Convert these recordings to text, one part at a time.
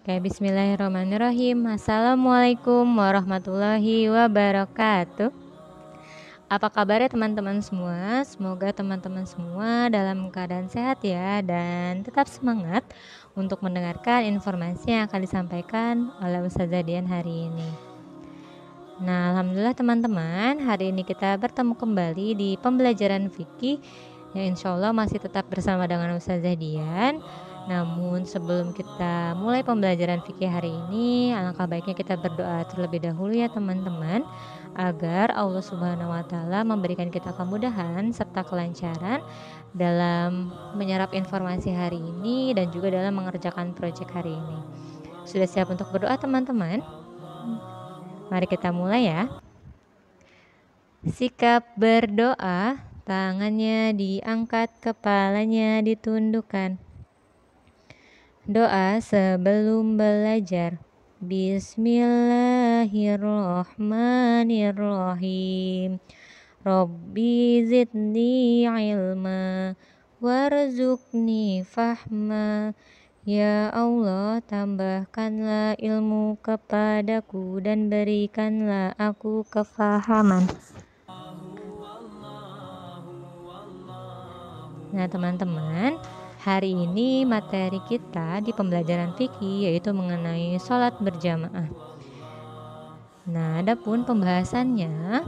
Oke, bismillahirrahmanirrahim. Assalamualaikum warahmatullahi wabarakatuh. Apa kabarnya teman-teman semua? Semoga teman-teman semua dalam keadaan sehat ya, dan tetap semangat untuk mendengarkan informasi yang akan disampaikan oleh Ustazah Dian hari ini. Nah, alhamdulillah teman-teman, hari ini kita bertemu kembali di pembelajaran fikih yang insya Allah masih tetap bersama dengan Ustazah Dian. Namun sebelum kita mulai pembelajaran fikih hari ini, alangkah baiknya kita berdoa terlebih dahulu ya teman-teman, agar Allah Subhanahu wa Ta'ala memberikan kita kemudahan serta kelancaran dalam menyerap informasi hari ini dan juga dalam mengerjakan proyek hari ini. Sudah siap untuk berdoa teman-teman? Mari kita mulai ya. Sikap berdoa, tangannya diangkat, kepalanya ditundukkan. Doa sebelum belajar. Bismillahirrahmanirrahim. Rabbi zidni ilma warzuqni fahma. Ya Allah, tambahkanlah ilmu kepadaku dan berikanlah aku kefahaman. Nah teman-teman, hari ini materi kita di pembelajaran fikih yaitu mengenai sholat berjamaah. Nah, adapun pembahasannya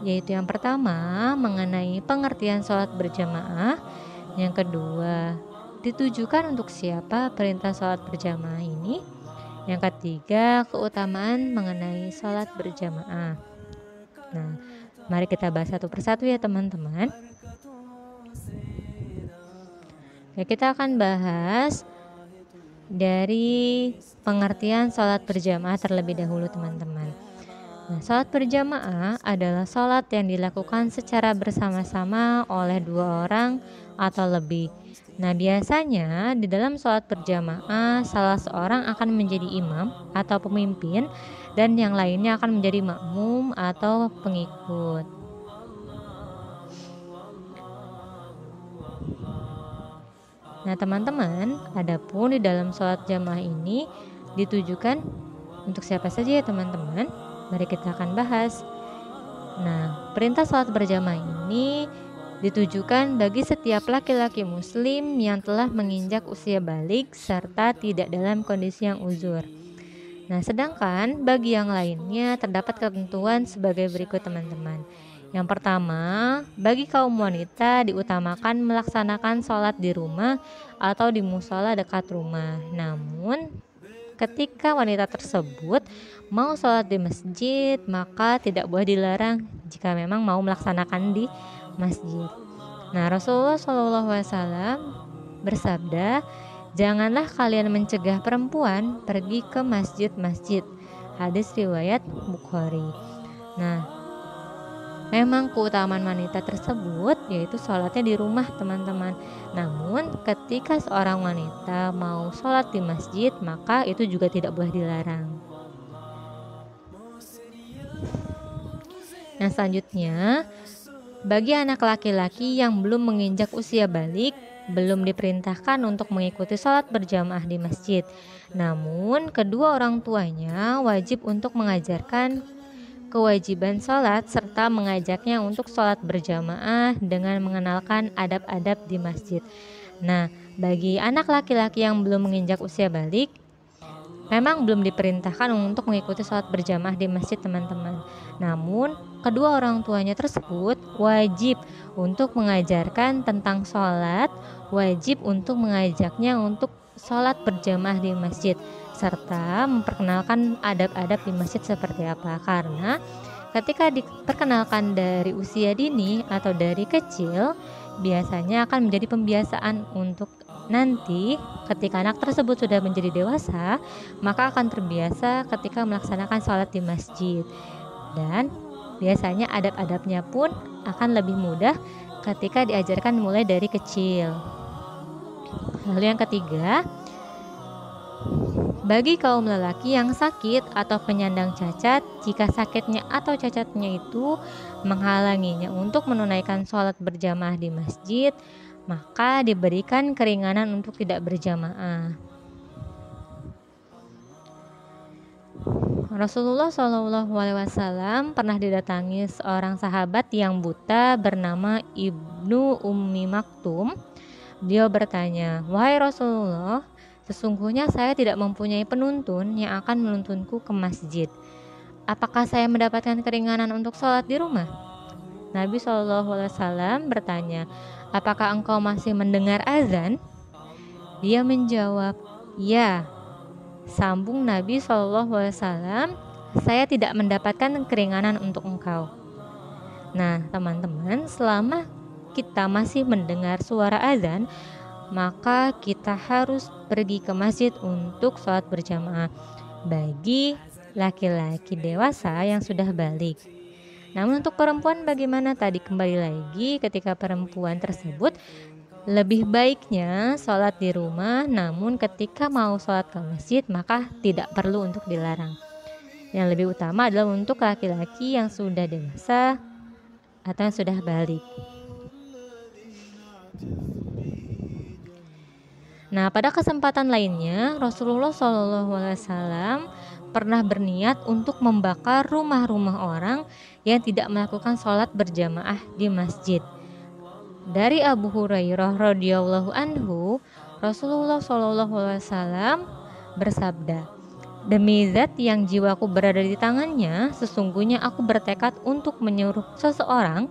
yaitu yang pertama mengenai pengertian sholat berjamaah, yang kedua ditujukan untuk siapa perintah sholat berjamaah ini, yang ketiga keutamaan mengenai sholat berjamaah. Nah, mari kita bahas satu persatu ya teman-teman. Ya, kita akan bahas dari pengertian sholat berjamaah terlebih dahulu teman-teman. Nah, sholat berjamaah adalah sholat yang dilakukan secara bersama-sama oleh dua orang atau lebih. Nah, biasanya di dalam sholat berjamaah salah seorang akan menjadi imam atau pemimpin dan yang lainnya akan menjadi makmum atau pengikut. Nah teman-teman, adapun di dalam sholat jamaah ini ditujukan untuk siapa saja ya teman-teman? Mari kita akan bahas. Nah, perintah sholat berjamaah ini ditujukan bagi setiap laki-laki muslim yang telah menginjak usia balik serta tidak dalam kondisi yang uzur. Nah, sedangkan bagi yang lainnya terdapat ketentuan sebagai berikut teman-teman. Yang pertama, bagi kaum wanita diutamakan melaksanakan sholat di rumah atau di musola dekat rumah. Namun, ketika wanita tersebut mau sholat di masjid, maka tidak boleh dilarang jika memang mau melaksanakan di masjid. Nah, Rasulullah SAW bersabda, "Janganlah kalian mencegah perempuan pergi ke masjid-masjid." Hadis riwayat Bukhari. Nah, memang keutamaan wanita tersebut yaitu sholatnya di rumah teman-teman. Namun ketika seorang wanita mau sholat di masjid, maka itu juga tidak boleh dilarang. Nah selanjutnya, bagi anak laki-laki yang belum menginjak usia balik, belum diperintahkan untuk mengikuti sholat berjamaah di masjid. Namun kedua orang tuanya wajib untuk mengajarkan kewajiban sholat serta mengajaknya untuk sholat berjamaah dengan mengenalkan adab-adab di masjid. Nah, bagi anak laki-laki yang belum menginjak usia balik, memang belum diperintahkan untuk mengikuti sholat berjamaah di masjid teman-teman. Namun, kedua orang tuanya tersebut wajib untuk mengajarkan tentang sholat, wajib untuk mengajaknya untuk sholat berjamaah di masjid, serta memperkenalkan adab-adab di masjid seperti apa. Karena ketika diperkenalkan dari usia dini atau dari kecil, biasanya akan menjadi pembiasaan untuk nanti ketika anak tersebut sudah menjadi dewasa, maka akan terbiasa ketika melaksanakan sholat di masjid. Dan biasanya adab-adabnya pun akan lebih mudah ketika diajarkan mulai dari kecil. Lalu yang ketiga, bagi kaum lelaki yang sakit atau penyandang cacat, jika sakitnya atau cacatnya itu menghalanginya untuk menunaikan sholat berjamaah di masjid, maka diberikan keringanan untuk tidak berjamaah. Rasulullah SAW pernah didatangi seorang sahabat yang buta bernama Ibnu Ummi Maktum. Beliau bertanya, "Wahai Rasulullah, sesungguhnya saya tidak mempunyai penuntun yang akan menuntunku ke masjid. Apakah saya mendapatkan keringanan untuk sholat di rumah?" Nabi SAW bertanya, "Apakah engkau masih mendengar azan?" Dia menjawab, "Ya." Sambung Nabi SAW, "Saya tidak mendapatkan keringanan untuk engkau." Nah teman-teman, selama kita masih mendengar suara azan, maka kita harus pergi ke masjid untuk sholat berjamaah bagi laki-laki dewasa yang sudah balik. Namun untuk perempuan bagaimana? Tadi kembali lagi, ketika perempuan tersebut lebih baiknya sholat di rumah, namun ketika mau sholat ke masjid maka tidak perlu untuk dilarang. Yang lebih utama adalah untuk laki-laki yang sudah dewasa atau yang sudah balik. Nah, pada kesempatan lainnya Rasulullah SAW pernah berniat untuk membakar rumah-rumah orang yang tidak melakukan sholat berjamaah di masjid. Dari Abu Hurairah radhiyallahu anhu, Rasulullah SAW bersabda, "Demi zat yang jiwaku berada di tangannya, sesungguhnya aku bertekad untuk menyuruh seseorang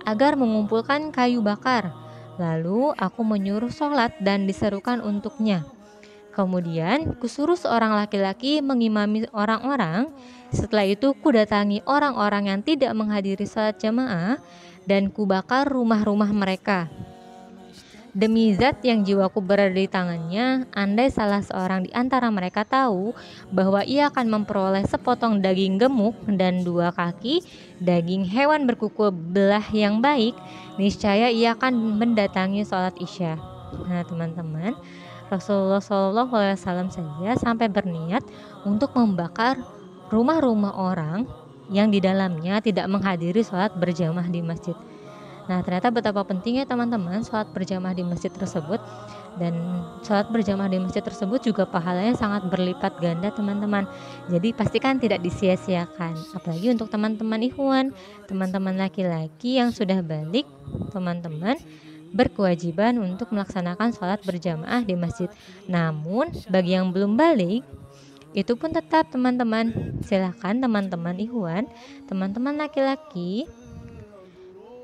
agar mengumpulkan kayu bakar. Lalu aku menyuruh sholat dan diserukan untuknya. Kemudian kusuruh seorang laki-laki mengimami orang-orang. Setelah itu kudatangi orang-orang yang tidak menghadiri sholat jamaah dan kubakar rumah-rumah mereka. Demi zat yang jiwaku berada di tangannya, andai salah seorang di antara mereka tahu bahwa ia akan memperoleh sepotong daging gemuk dan 2 kaki daging hewan berkuku belah yang baik, niscaya ia akan mendatangi sholat isya." Nah teman-teman, Rasulullah SAW saja sampai berniat untuk membakar rumah-rumah orang yang di dalamnya tidak menghadiri sholat berjamaah di masjid. Nah ternyata betapa pentingnya teman-teman sholat berjamaah di masjid tersebut, dan sholat berjamaah di masjid tersebut juga pahalanya sangat berlipat ganda teman-teman. Jadi pastikan tidak disia-siakan, apalagi untuk teman-teman ikhwan, teman-teman laki-laki yang sudah balik, teman-teman berkewajiban untuk melaksanakan sholat berjamaah di masjid. Namun bagi yang belum balik, itu pun tetap teman-teman, silakan teman-teman ikhwan, teman-teman laki-laki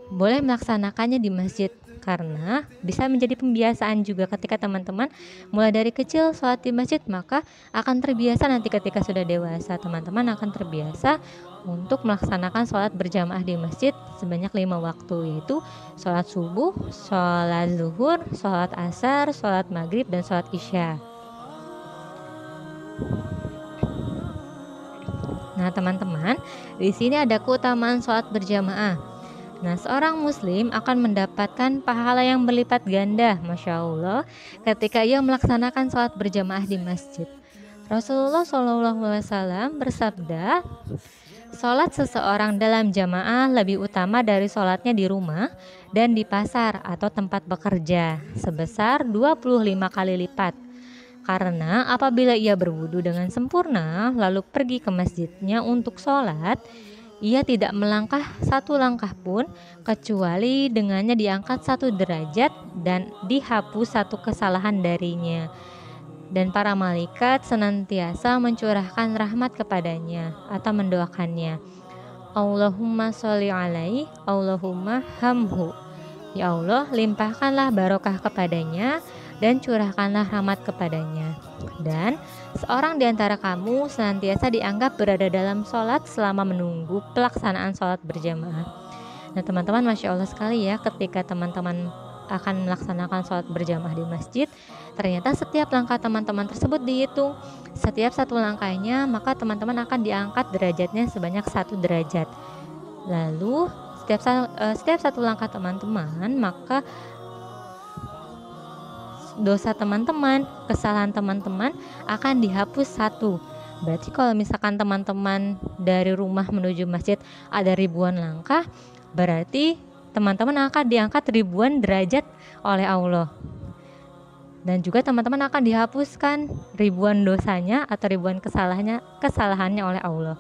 boleh melaksanakannya di masjid, karena bisa menjadi pembiasaan juga. Ketika teman-teman mulai dari kecil sholat di masjid, maka akan terbiasa nanti ketika sudah dewasa. Teman-teman akan terbiasa untuk melaksanakan sholat berjamaah di masjid sebanyak 5 waktu, yaitu sholat subuh, sholat zuhur, sholat asar, sholat maghrib, dan sholat isya. Nah teman-teman, di sini ada keutamaan sholat berjamaah. Nah, seorang muslim akan mendapatkan pahala yang berlipat ganda, Masya Allah, ketika ia melaksanakan sholat berjamaah di masjid. Rasulullah SAW bersabda, "Sholat seseorang dalam jamaah lebih utama dari sholatnya di rumah dan di pasar atau tempat bekerja, sebesar 25 kali lipat. Karena apabila ia berwudu dengan sempurna, lalu pergi ke masjidnya untuk sholat, ia tidak melangkah 1 langkah pun kecuali dengannya diangkat 1 derajat dan dihapus 1 kesalahan darinya. Dan para malaikat senantiasa mencurahkan rahmat kepadanya atau mendoakannya. Allahumma sholli alaihi, Allahumma hamhu. Ya Allah, limpahkanlah barokah kepadanya dan curahkanlah rahmat kepadanya. Dan seorang di antara kamu senantiasa dianggap berada dalam sholat selama menunggu pelaksanaan sholat berjamaah." Nah teman-teman, Masya Allah sekali ya, ketika teman-teman akan melaksanakan sholat berjamaah di masjid, ternyata setiap langkah teman-teman tersebut dihitung. Setiap 1 langkahnya, maka teman-teman akan diangkat derajatnya sebanyak 1 derajat. Lalu setiap 1 langkah teman-teman, maka dosa teman-teman, kesalahan teman-teman akan dihapus 1. Berarti kalau misalkan teman-teman dari rumah menuju masjid ada ribuan langkah, berarti teman-teman akan diangkat ribuan derajat oleh Allah. Dan juga teman-teman akan dihapuskan ribuan dosanya atau ribuan kesalahannya oleh Allah.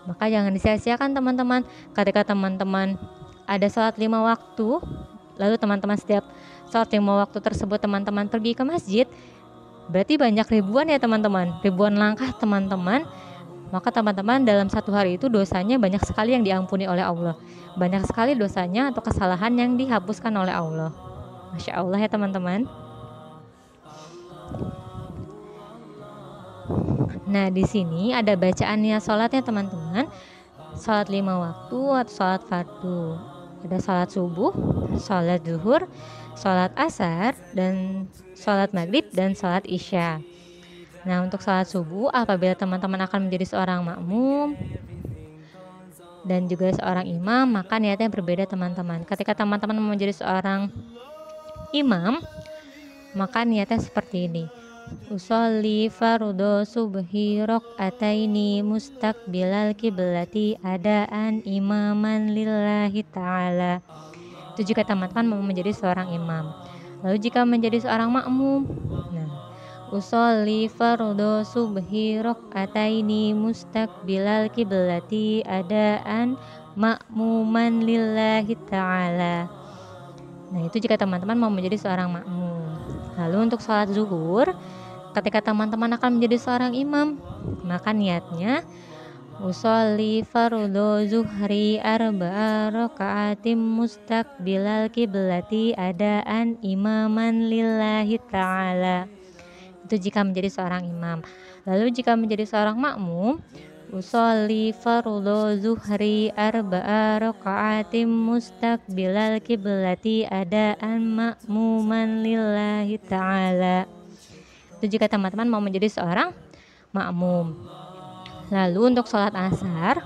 Maka jangan disia-siakan teman-teman. Ketika teman-teman ada sholat 5 waktu, lalu teman-teman setiap sholat 5 waktu tersebut teman-teman pergi ke masjid, berarti banyak ribuan ya teman-teman, ribuan langkah teman-teman. Maka teman-teman dalam satu hari itu dosanya banyak sekali yang diampuni oleh Allah. Banyak sekali dosanya atau kesalahan yang dihapuskan oleh Allah. Masya Allah ya teman-teman. Nah, di sini ada bacaannya sholatnya teman-teman. Sholat 5 waktu atau sholat fardu. Ada sholat subuh, sholat zuhur, sholat asar, dan sholat maghrib, dan sholat isya. Nah, untuk sholat subuh, apabila teman-teman akan menjadi seorang makmum dan juga seorang imam, maka niatnya berbeda teman-teman. Ketika teman-teman menjadi seorang imam, maka niatnya seperti ini. Usolli fardu subhi raq'ataini mustaqbilal kiblati adaan imaman lillahi ta'ala. Itu jika teman-teman mau menjadi seorang imam. Lalu jika menjadi seorang makmum, nah, usolli fardu subhi raq'ataini mustaqbilal kiblati adaan makmuman lillahi ta'ala. Nah, itu jika teman-teman mau menjadi seorang makmum. Lalu untuk sholat zuhur, ketika teman-teman akan menjadi seorang imam, maka niatnya usolli fardu zuhri arba'a raka'atim mustaqbilal kiblati adaan imaman lillahi ta'ala. Itu jika menjadi seorang imam. Lalu jika menjadi seorang makmum, usolli fardu zuhri arba'a raka'atim mustaqbilal kiblati adaan makmuman lillahi ta'ala. Itu jika teman-teman mau menjadi seorang makmum. Lalu untuk sholat asar,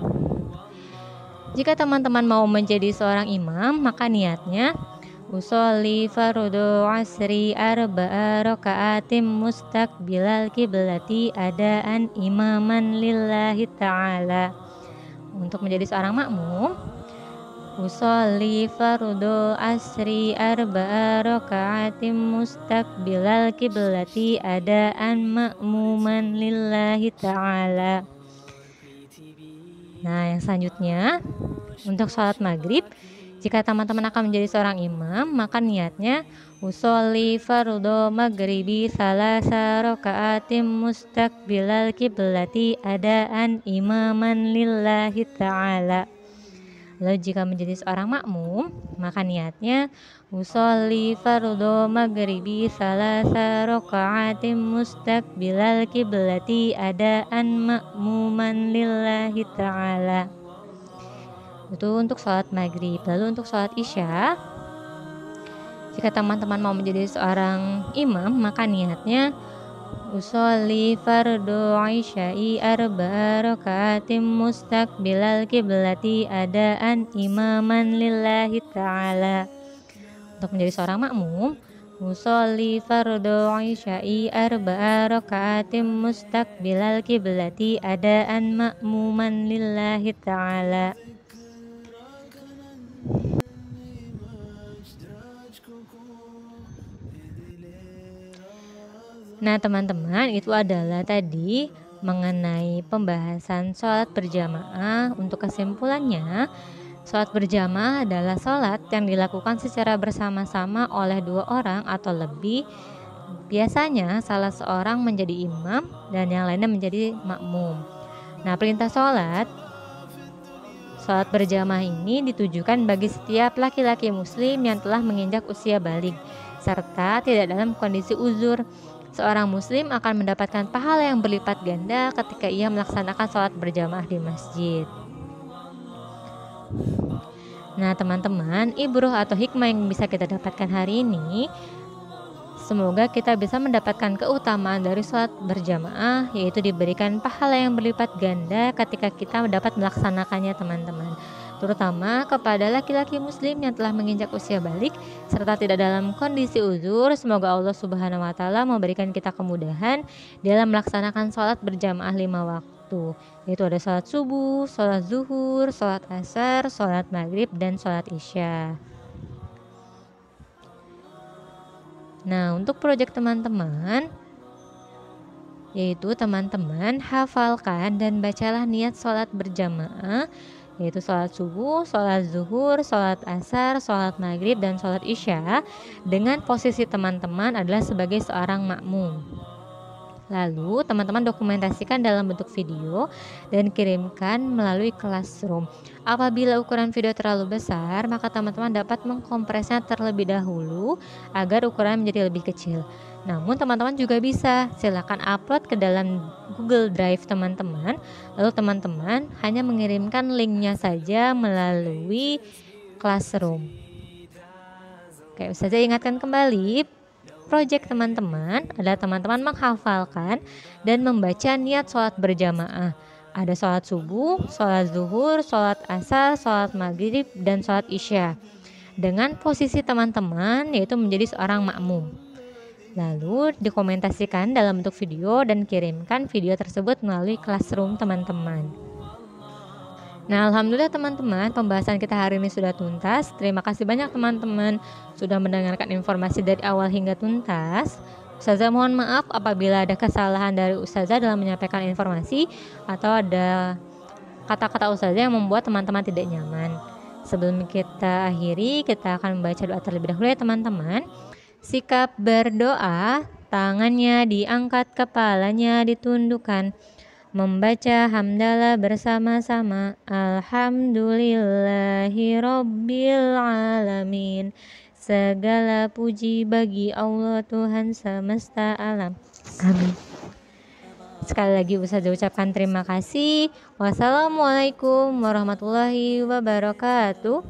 jika teman-teman mau menjadi seorang imam, maka niatnya usolli fardu asri arba'a raka'atim mustaqbilal kiblati adaan imaman lillahi ta'ala. Untuk menjadi seorang makmum, usolli fardu asri arba'a raka'atim mustaqbilal kiblati adaan makmuman lillahi ta'ala. Nah, yang selanjutnya untuk sholat maghrib, jika teman-teman akan menjadi seorang imam, maka niatnya usolli fardu maghribi salasa raka'atim mustaqbilal kiblati adaan imaman lillahi ta'ala. Lalu jika menjadi seorang makmum, maka niatnya usolli fardu maghribi salasa raka'atim mustaqbilal kiblati adaan makmuman lillahi ta'ala. Itu untuk sholat maghrib. Lalu untuk sholat isya, jika teman-teman mau menjadi seorang imam, maka niatnya usolli fardu isya'i arba'a raka'atim mustaqbilal kiblati adaan imaman lillahi ta'ala. Untuk menjadi seorang makmum, usolli fardu isya'i arba'a raka'atim mustaqbilal kiblati adaan makmuman lillahi ta'ala. Nah teman-teman, itu adalah tadi mengenai pembahasan sholat berjamaah. Untuk kesimpulannya, sholat berjamaah adalah sholat yang dilakukan secara bersama-sama oleh 2 orang atau lebih. Biasanya salah seorang menjadi imam dan yang lainnya menjadi makmum. Nah, perintah sholat berjamaah ini ditujukan bagi setiap laki-laki muslim yang telah menginjak usia balik serta tidak dalam kondisi uzur. Seorang muslim akan mendapatkan pahala yang berlipat ganda ketika ia melaksanakan sholat berjamaah di masjid. Nah teman-teman, ibroh atau hikmah yang bisa kita dapatkan hari ini, semoga kita bisa mendapatkan keutamaan dari sholat berjamaah, yaitu diberikan pahala yang berlipat ganda ketika kita dapat melaksanakannya teman-teman, terutama kepada laki-laki muslim yang telah menginjak usia balik serta tidak dalam kondisi uzur. Semoga Allah Subhanahu wa Ta'ala memberikan kita kemudahan dalam melaksanakan sholat berjamaah 5 waktu, yaitu ada sholat subuh, sholat zuhur, sholat asar, sholat maghrib, dan sholat isya. Nah, untuk proyek teman-teman, yaitu teman-teman hafalkan dan bacalah niat sholat berjamaah, yaitu sholat subuh, sholat zuhur, sholat asar, sholat maghrib, dan sholat isya, dengan posisi teman-teman adalah sebagai seorang makmum. Lalu teman-teman dokumentasikan dalam bentuk video dan kirimkan melalui Classroom. Apabila ukuran video terlalu besar, maka teman-teman dapat mengkompresnya terlebih dahulu agar ukuran menjadi lebih kecil. Namun teman-teman juga bisa silakan upload ke dalam Google Drive teman-teman. Lalu teman-teman hanya mengirimkan linknya saja melalui Classroom. Oke, Ustazah ingatkan kembali, proyek teman-teman adalah teman-teman menghafalkan dan membaca niat sholat berjamaah. Ada sholat subuh, sholat zuhur, sholat asar, sholat maghrib, dan sholat isya. Dengan posisi teman-teman yaitu menjadi seorang makmum. Lalu dokumentasikan dalam bentuk video dan kirimkan video tersebut melalui Classroom teman-teman. Nah, alhamdulillah teman-teman, pembahasan kita hari ini sudah tuntas. Terima kasih banyak teman-teman sudah mendengarkan informasi dari awal hingga tuntas. Ustazah mohon maaf apabila ada kesalahan dari Ustazah dalam menyampaikan informasi atau ada kata-kata Ustazah yang membuat teman-teman tidak nyaman. Sebelum kita akhiri, kita akan membaca doa terlebih dahulu ya teman-teman. Sikap berdoa, tangannya diangkat, kepalanya ditundukkan. Membaca hamdalah bersama-sama. Alhamdulillahi Rabbil Alamin. Segala puji bagi Allah Tuhan semesta alam. Amin. Sekali lagi Ustazah ucapkan terima kasih. Wassalamualaikum warahmatullahi wabarakatuh.